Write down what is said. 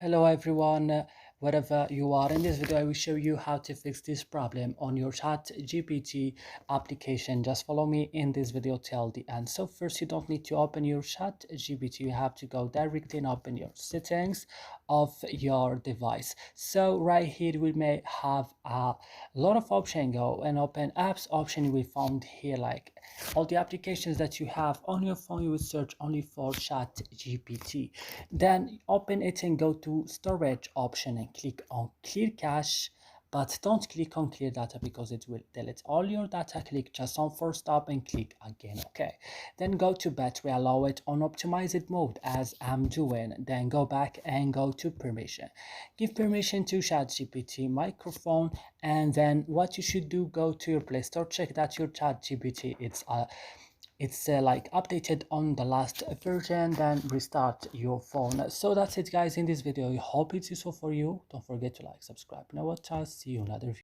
Hello everyone, wherever you are. In this video I will show you how to fix this problem on your ChatGPT application. Just follow me in this video till the end. So first, you don't need to open your ChatGPT. You have to go directly and open your settings of your device. So right here we may have a lot of options. Go and open apps option. We found here like all the applications that you have on your phone. You will search only for ChatGPT. Then open it and go to storage option and click on clear cache, but don't click on clear data because it will delete all your data. Click just on force stop and click again. Okay, then go to battery, allow it on optimized mode as I'm doing. Then go back and go to permission, give permission to ChatGPT microphone. And then what you should do, go to your Play Store, check that your ChatGPT it's like updated on the last version, then restart your phone. So that's it guys in this video. I hope it's useful for you. Don't forget to like, subscribe. Now what, see you in another video.